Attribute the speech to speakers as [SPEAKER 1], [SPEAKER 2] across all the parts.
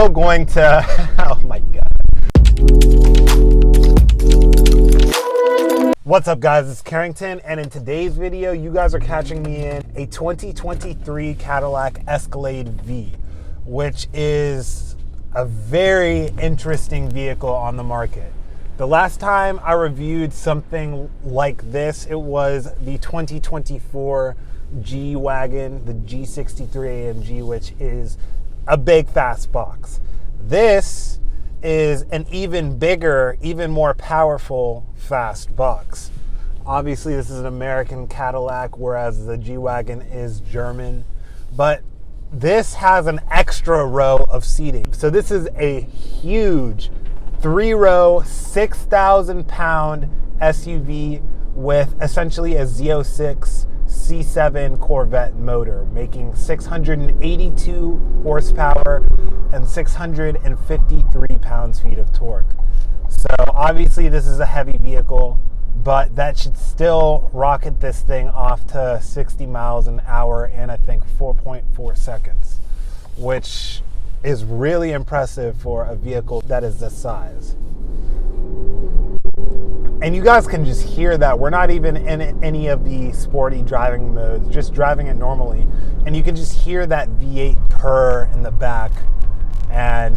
[SPEAKER 1] going to, oh my God. What's up guys, it's Carrington, and in today's video, you guys are catching me in a 2023 Cadillac Escalade V, which is a very interesting vehicle on the market. The last time I reviewed something like this, it was the 2024 G-Wagon, the G63 AMG, which is a big fast box. This is an even bigger, even more powerful fast box. Obviously, this is an American Cadillac, whereas the G-Wagon is German, but this has an extra row of seating. So this is a huge 3-row, 6,000-pound SUV with essentially a Z06 C7 Corvette motor, making 682 horsepower and 653 pounds-feet of torque. So obviously this is a heavy vehicle, but that should still rocket this thing off to 60 miles an hour in, I think, 4.4 seconds, which is really impressive for a vehicle that is this size. And you guys can just hear that. We're not even in any of the sporty driving modes, just driving it normally. And you can just hear that V8 purr in the back. And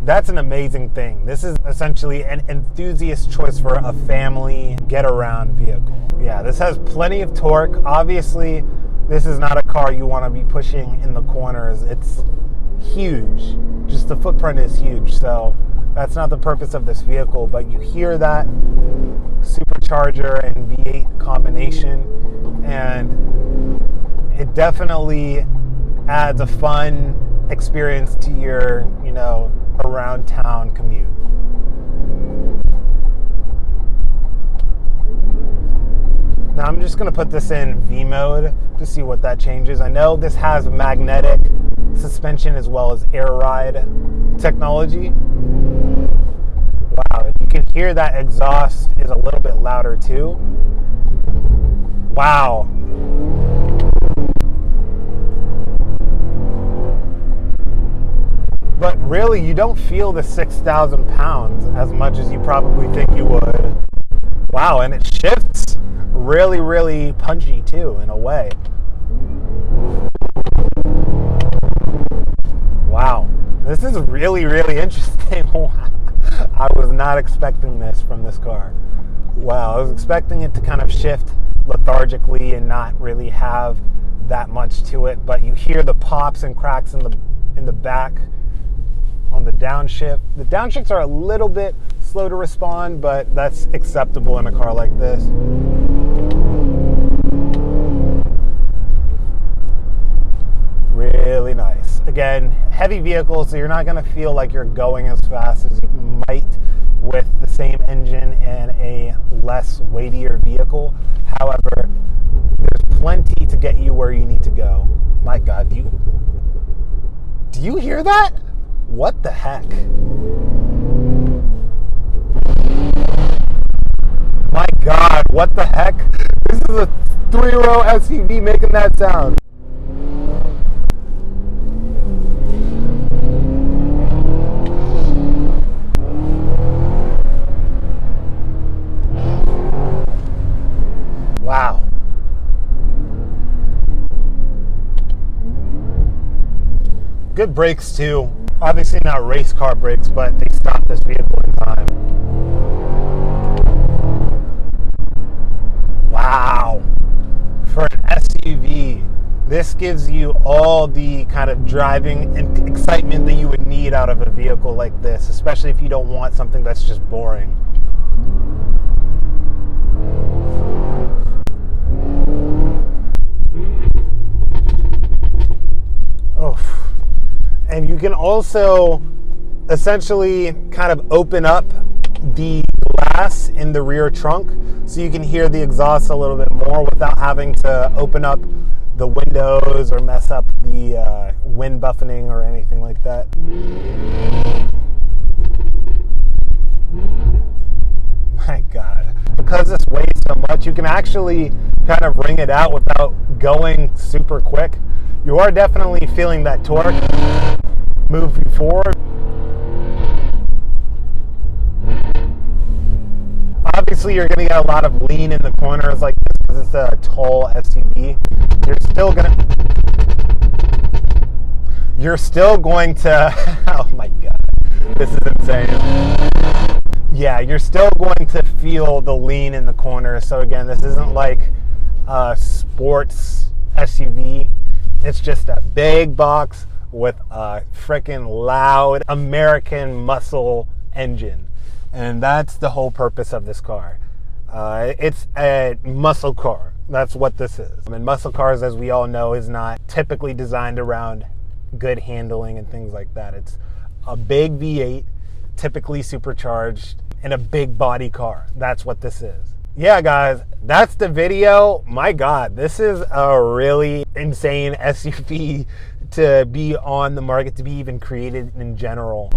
[SPEAKER 1] that's an amazing thing. This is essentially an enthusiast choice for a family get-around vehicle. Yeah, this has plenty of torque. Obviously, this is not a car you want to be pushing in the corners. It's huge. Just the footprint is huge. So that's not the purpose of this vehicle, but you hear that supercharger and V8 combination, and it definitely adds a fun experience to your, around town commute. Now I'm just going to put this in V mode to see what that changes. I know this has magnetic suspension as well as air ride technology. Wow, you can hear that exhaust is a little bit louder too. Wow. But really, you don't feel the 6,000 pounds as much as you probably think you would. Wow, and it shifts really, really punchy too, in a way. Wow, this is really, really interesting. I was not expecting this from this car. Wow, I was expecting it to kind of shift lethargically and not really have that much to it, but you hear the pops and cracks in the back on the downshift. The downshifts are a little bit slow to respond, but that's acceptable in a car like this. Really nice. Again, heavy vehicle, so you're not going to feel like you're going as fast as you might with the same engine in a less weightier vehicle. However, there's plenty to get you where you need to go. My God, do you hear that? What the heck? My God, what the heck? This is a 3-row SUV making that sound. Wow. Good brakes too. Obviously not race car brakes, but they stopped this vehicle in time. Wow. For an SUV, this gives you all the kind of driving and excitement that you would need out of a vehicle like this, especially if you don't want something that's just boring. And you can also essentially kind of open up the glass in the rear trunk so you can hear the exhaust a little bit more without having to open up the windows or mess up the wind buffeting or anything like that. My God. Because this weighs so much, you can actually kind of wring it out without going super quick. You are definitely feeling that torque moving forward. Obviously, you're going to get a lot of lean in the corners like this. This is a tall SUV. You're still going to, oh my God, this is insane. Yeah, you're still going to feel the lean in the corners. So again, this isn't like a sports SUV. It's just a big box with a freaking loud American muscle engine. And that's the whole purpose of this car. It's a muscle car. That's what this is. And muscle cars, as we all know, is not typically designed around good handling and things like that. It's a big V8, typically supercharged, in a big body car. That's what this is. Yeah, guys, that's the video. My God, this is a really insane SUV to be on the market, to be even created in general.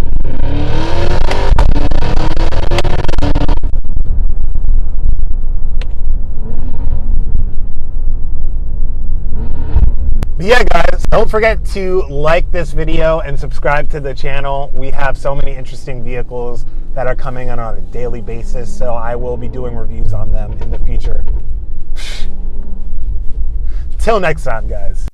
[SPEAKER 1] But yeah, guys, don't forget to like this video and subscribe to the channel. We have so many interesting vehicles that are coming on a daily basis, so I will be doing reviews on them in the future. Till next time, guys.